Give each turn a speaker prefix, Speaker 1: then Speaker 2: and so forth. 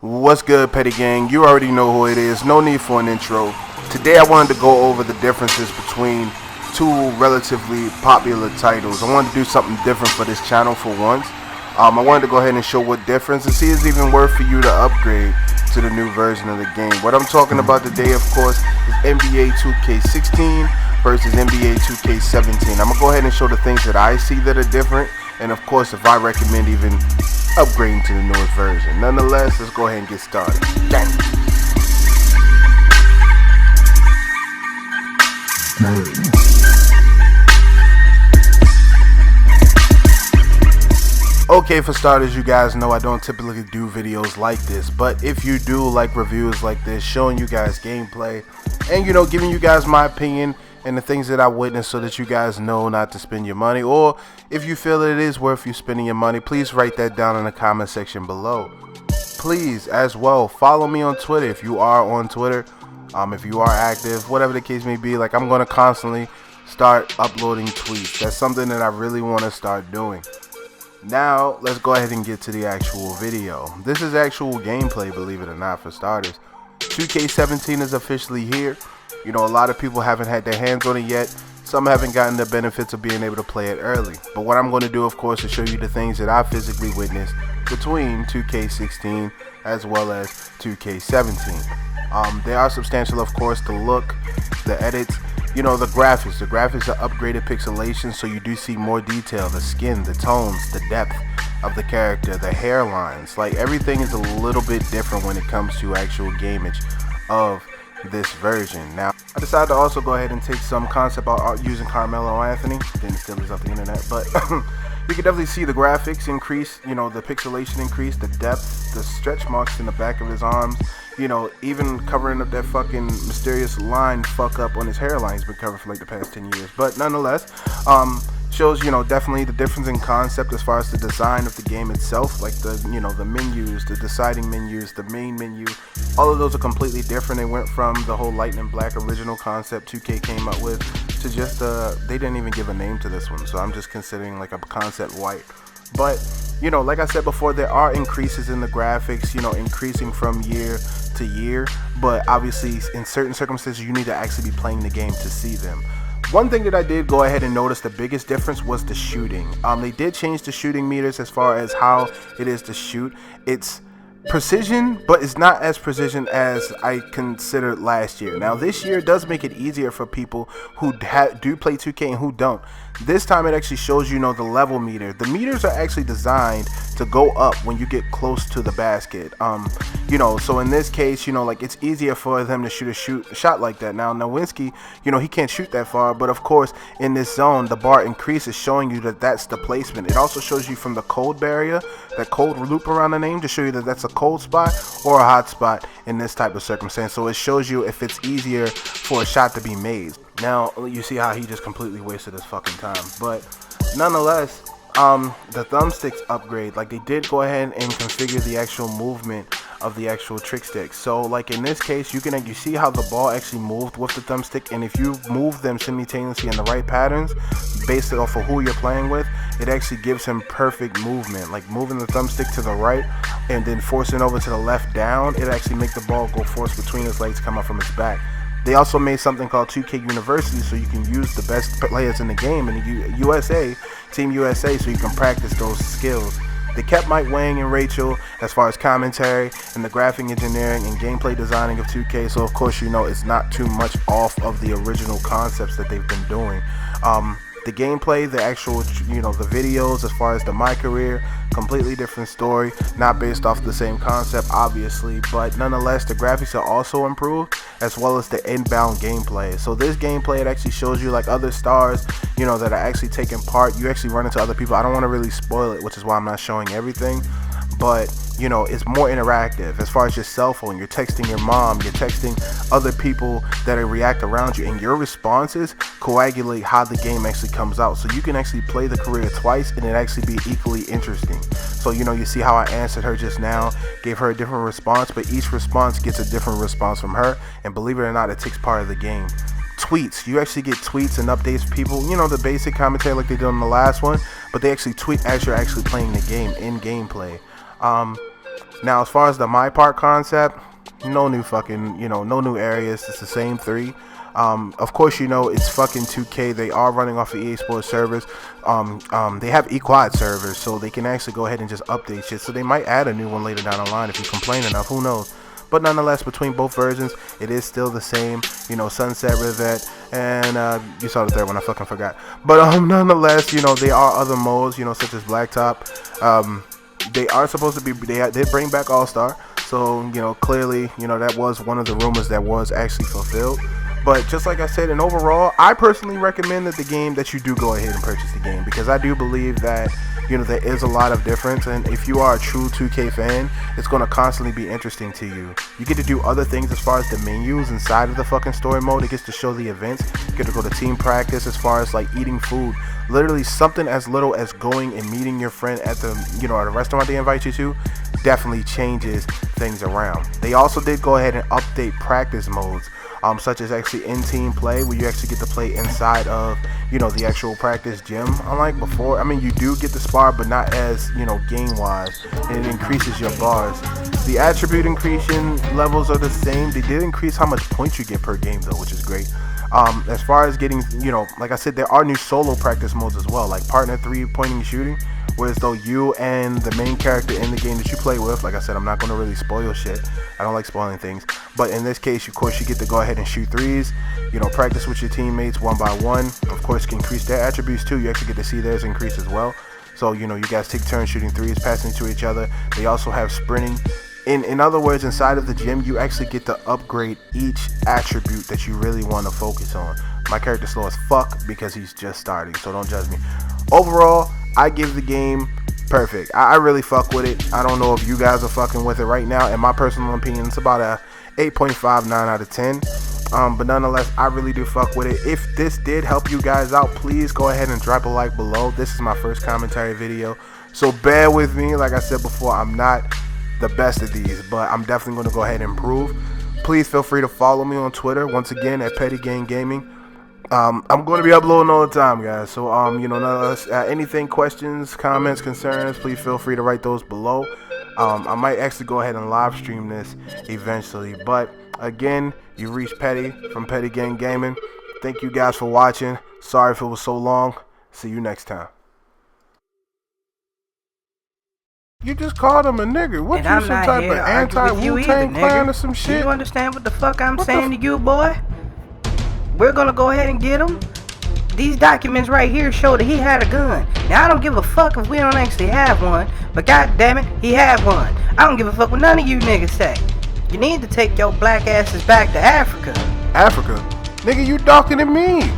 Speaker 1: What's good, Petty Gang? You already know who it is. No need for an intro. Today I wanted to go over the differences between two relatively popular titles. I wanted to do something different for this channel for once. I wanted to go ahead and show what difference and see if it's even worth for you to upgrade to the new version of the game. What I'm talking about today, of course, is NBA 2K16 versus NBA 2K17. I'm going to go ahead and show the things that I see that are different, and of course, if I recommend even upgrading to the newest version. Nonetheless, let's go ahead and get started. Dang. Okay, for starters, you guys know I don't typically do videos like this, but if you do like reviews like this, showing you guys gameplay and giving you guys my opinion and the things that I witnessed so that you guys know not to spend your money, or if you feel that it is worth you spending your money, please write that down in the comment section below. Please as well follow me on Twitter if you are on Twitter, if you are active, whatever the case may be. Like, I'm going to constantly start uploading tweets. That's something that I really want to start doing. Now let's go ahead and get to the actual video. This is actual gameplay, believe it or not, for starters. 2K17 is officially here. A lot of people haven't had their hands on it yet. Some haven't gotten the benefits of being able to play it early. But what I'm going to do, of course, is show you the things that I physically witnessed between 2K16 as well as 2K17. They are substantial, of course. The look, the edits, the graphics. The graphics are upgraded pixelation, so you do see more detail. The skin, the tones, the depth of the character, the hairlines. Like, everything is a little bit different when it comes to actual gameage of this version. Now, I decided to also go ahead and take some concept out using Carmelo Anthony. Didn't steal this off the internet, but you can definitely see the graphics increase, the pixelation increase, the depth, the stretch marks in the back of his arms, even covering up that fucking mysterious line fuck up on his hairline. He's been covered for like the past 10 years. But nonetheless, shows definitely the difference in concept as far as the design of the game itself. Like the the menus, the deciding menus, the main menu, all of those are completely different. They went from the whole lightning black original concept 2K came up with to just they didn't even give a name to this one, so I'm just considering like a concept white. But like I said before, there are increases in the graphics, increasing from year to year, but obviously in certain circumstances you need to actually be playing the game to see them. One thing that I did go ahead and notice, the biggest difference was the shooting. They did change the shooting meters as far as how it is to shoot. It's precision, but it's not as precision as I considered last year. Now this year does make it easier for people who do play 2K and who don't. This time it actually shows the level meter. The meters are actually designed to go up when you get close to the basket. So in this case, like, it's easier for them to shoot a shot like that. Now Nowinski, he can't shoot that far, but of course in this zone the bar increases, showing you that that's the placement. It also shows you from the cold barrier, that cold loop around the name, to show you that that's a cold spot or a hot spot in this type of circumstance. So it shows you if it's easier for a shot to be made. Now you see how he just completely wasted his fucking time. But nonetheless, the thumbsticks upgrade, like, they did go ahead and configure the actual movement of the actual trick stick. So like in this case, you see how the ball actually moved with the thumbstick, and if you move them simultaneously in the right patterns based off of who you're playing with, it actually gives him perfect movement. Like moving the thumbstick to the right and then forcing over to the left down, it actually make the ball go force between his legs, come up from his back. They also made something called 2K University, so you can use the best players in the game in the USA, Team USA, so you can practice those skills. They kept Mike Wang and Rachel as far as commentary and the graphic engineering and gameplay designing of 2K, so of course it's not too much off of the original concepts that they've been doing. The gameplay, the actual, the videos as far as the My Career, completely different story, not based off the same concept, obviously, but nonetheless, the graphics are also improved, as well as the inbound gameplay. So this gameplay, it actually shows you like other stars, that are actually taking part. You actually run into other people. I don't want to really spoil it, which is why I'm not showing everything, but it's more interactive as far as your cell phone. You're texting your mom, you're texting other people that react around you, and your responses coagulate how the game actually comes out. So you can actually play the career twice and it actually be equally interesting. So you see how I answered her just now, gave her a different response, but each response gets a different response from her, and believe it or not, it takes part of the game. Tweets, you actually get tweets and updates from people, the basic commentary like they did on the last one, but they actually tweet as you're actually playing the game in gameplay. Now, as far as the My Park concept, no new fucking, no new areas. It's the same 3. Of course, it's fucking 2K. They are running off of EA Sports servers. They have equad servers, so they can actually go ahead and just update shit. So they might add a new one later down the line if you complain enough. Who knows? But nonetheless, between both versions, it is still the same. Sunset Rivet, and you saw the third one. I fucking forgot. But nonetheless, they are other modes, such as Blacktop. They are supposed to be. They did bring back All Star. So clearly, that was one of the rumors that was actually fulfilled. But just like I said, and overall, I personally recommend that you do go ahead and purchase the game, because I do believe that there is a lot of difference, and if you are a true 2K fan, it's going to constantly be interesting to you. You get to do other things as far as the menus inside of the fucking story mode. It gets to show the events. You get to go to team practice as far as like eating food. Literally something as little as going and meeting your friend at the at a restaurant they invite you to definitely changes things around. They also did go ahead and update practice modes. Such as actually in-team play, where you actually get to play inside of, the actual practice gym. Unlike before, you do get to spar, but not as, game-wise, and it increases your bars. The attribute increasing levels are the same. They did increase how much points you get per game, though, which is great. As far as getting, like I said, there are new solo practice modes as well, like partner 3 pointing and shooting, whereas though you and the main character in the game that you play with, like I said, I'm not going to really spoil shit. I don't like spoiling things. But in this case, of course, you get to go ahead and shoot 3s, practice with your teammates 1 by 1. Of course, you can increase their attributes too. You actually get to see theirs increase as well. So, you guys take turns shooting 3s, passing to each other. They also have sprinting. In other words, inside of the gym, you actually get to upgrade each attribute that you really want to focus on. My character's slow as fuck because he's just starting, so don't judge me. Overall, I give the game perfect. I really fuck with it. I don't know if you guys are fucking with it right now. In my personal opinion, it's about a 8.59 out of 10. But nonetheless, I really do fuck with it. If this did help you guys out, please go ahead and drop a like below. This is my first commentary video, so bear with me. Like I said before, I'm not the best of these, but I'm definitely going to go ahead and improve. Please feel free to follow me on Twitter, once again, at PettyGang Gaming. I'm going to be uploading all the time, guys. So, nonetheless, anything, questions, comments, concerns, please feel free to write those below. I might actually go ahead and live stream this eventually. But again, you reached Petty from PettyGang Gaming. Thank you guys for watching. Sorry if it was so long. See you next time. You just called him a nigga. What, you some type of anti-Wu-Tang Clan or some shit?
Speaker 2: Do you understand what the fuck I'm saying to you, boy? We're gonna go ahead and get him. These documents right here show that he had a gun. Now, I don't give a fuck if we don't actually have one, but god damn it, he had one. I don't give a fuck what none of you niggas say. You need to take your black asses back to Africa.
Speaker 1: Africa? Nigga, you darker than me.